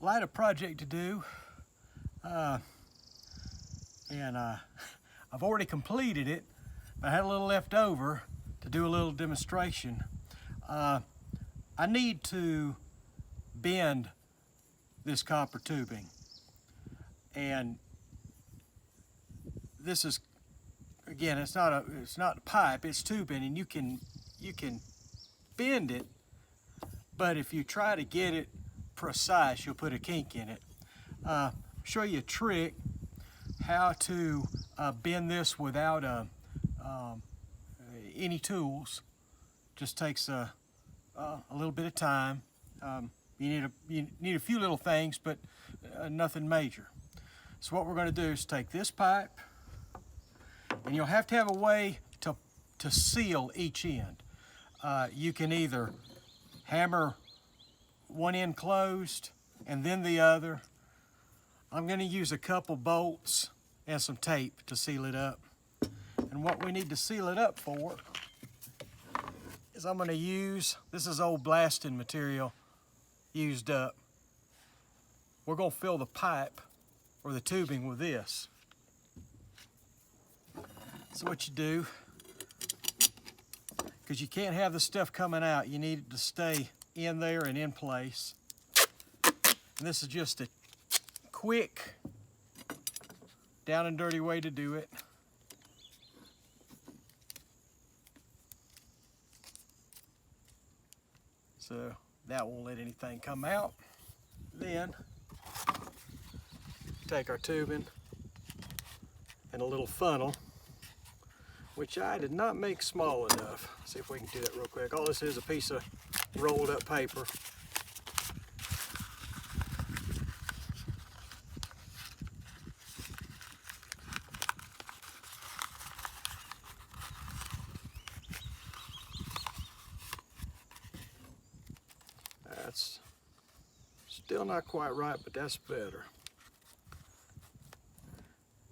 lighter project to do, and I've already completed it, but I had a little left over to do a little demonstration. I need to bend this copper tubing, and this is, again, it's not a pipe, it's tubing, and you can bend it, but if you try to get it precise, you'll put a kink in it. Show you a trick how to bend this without any tools. Just takes a little bit of time. You need a few little things, but nothing major. So what we're going to do is take this pipe, and you'll have to have a way to seal each end. You can either hammer one end closed and then the other. I'm going to use a couple bolts and some tape to seal it up. And what we need to seal it up for is I'm going to use, this is old blasting material used up. We're going to fill the pipe or the tubing with this. So what you do, because you can't have the stuff coming out, you need it to stay in there and in place. And this is just a quick, down and dirty way to do it. So that won't let anything come out. Then take our tubing and a little funnel, which I did not make small enough. See if we can do that real quick. All this is a piece of rolled up paper. That's still not quite right, but that's better.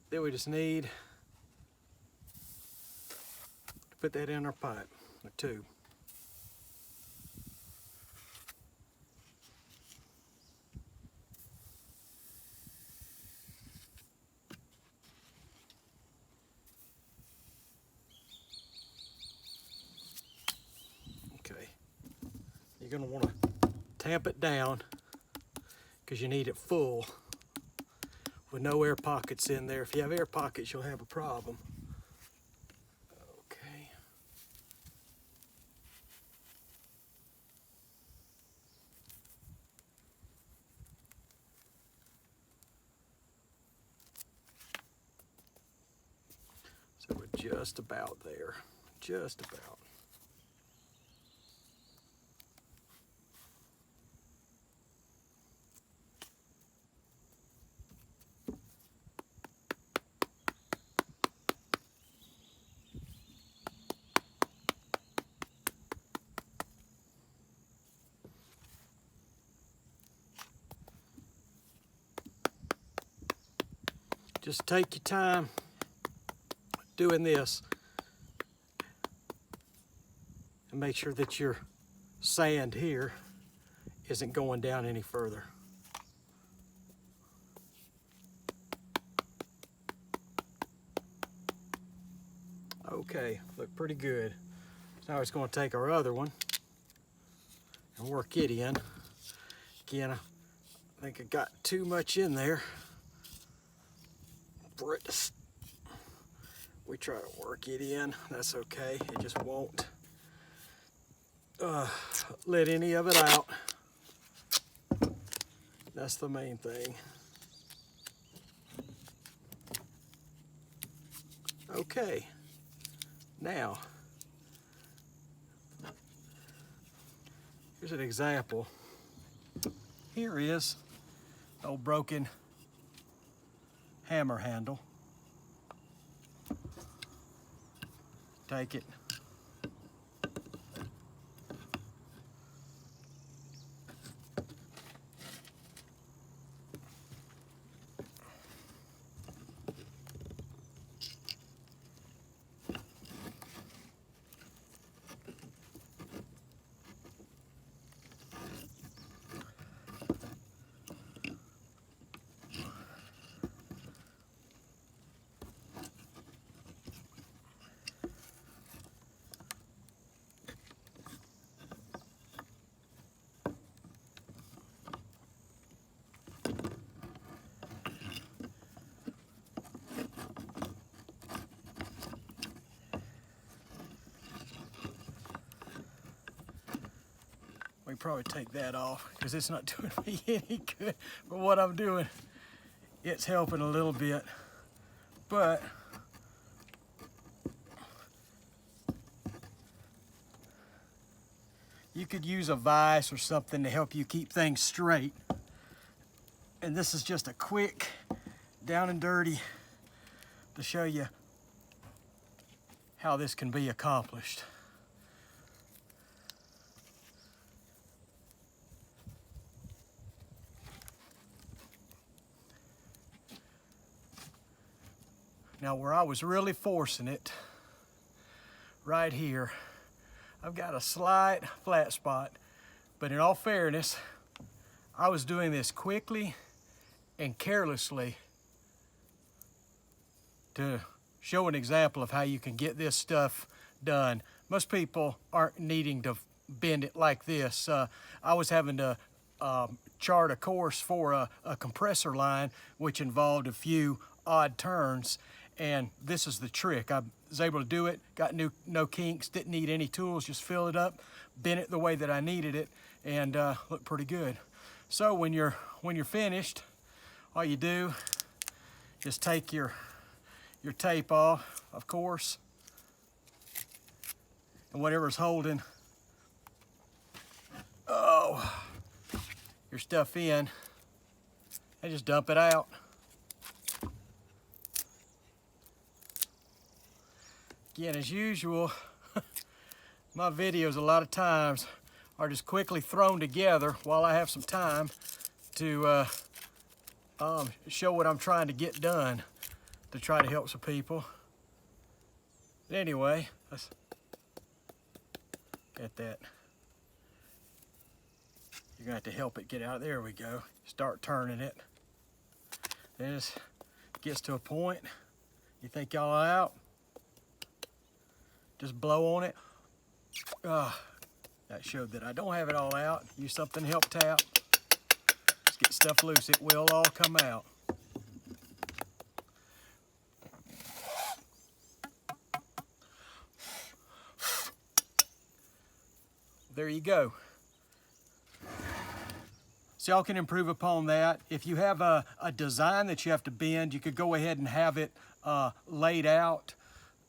Then we just need to put that in our pipe, or tube. Okay, you're going to want to tamp it down because you need it full with no air pockets in there. If you have air pockets, you'll have a problem. Okay. So we're just about there, just about. Just take your time doing this and make sure that your sand here isn't going down any further. Okay, look pretty good. Now we're just going to take our other one and work it in. Again, I think I got too much in there for it to, we try to work it in. That's okay, it just won't let any of it out. That's the main thing. Okay, now here's an example. Here is an old broken hammer handle. Take it, We probably take that off because it's not doing me any good for what I'm doing. It's helping a little bit, but you could use a vise or something to help you keep things straight. And this is just a quick down and dirty to show you how this can be accomplished. Now where I was really forcing it, right here, I've got a slight flat spot, but in all fairness, I was doing this quickly and carelessly to show an example of how you can get this stuff done. Most people aren't needing to bend it like this. I was having to chart a course for a compressor line, which involved a few odd turns, and this is the trick. I was able to do it, got no kinks, didn't need any tools, just fill it up, bend it the way that I needed it, and looked pretty good. So when you're finished, all you do is take your tape off, of course, and whatever's holding your stuff in, and just dump it out. Again, as usual, my videos a lot of times are just quickly thrown together while I have some time to show what I'm trying to get done to try to help some people. But anyway, let's get that. You're gonna have to help it get out. There we go. Start turning it. Then it gets to a point, you think y'all are out, just blow on it. That showed that I don't have it all out. Use something to help tap. Just get stuff loose. It will all come out. There you go. So y'all can improve upon that. If you have a design that you have to bend, you could go ahead and have it laid out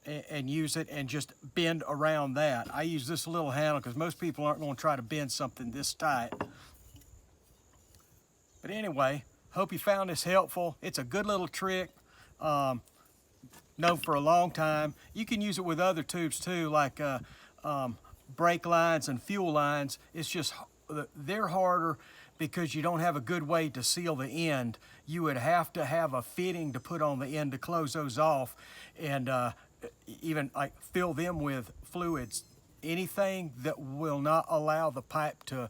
and use it and just bend around that. I use this little handle because most people aren't going to try to bend something this tight. But anyway, hope you found this helpful. It's a good little trick, known for a long time. You can use it with other tubes too, like brake lines and fuel lines. It's just, they're harder because you don't have a good way to seal the end. You would have to have a fitting to put on the end to close those off, and even like fill them with fluids. Anything that will not allow the pipe to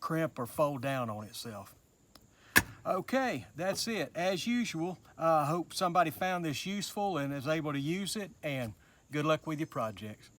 crimp or fold down on itself. Okay, that's it. As usual, I hope somebody found this useful and is able to use it, and good luck with your projects.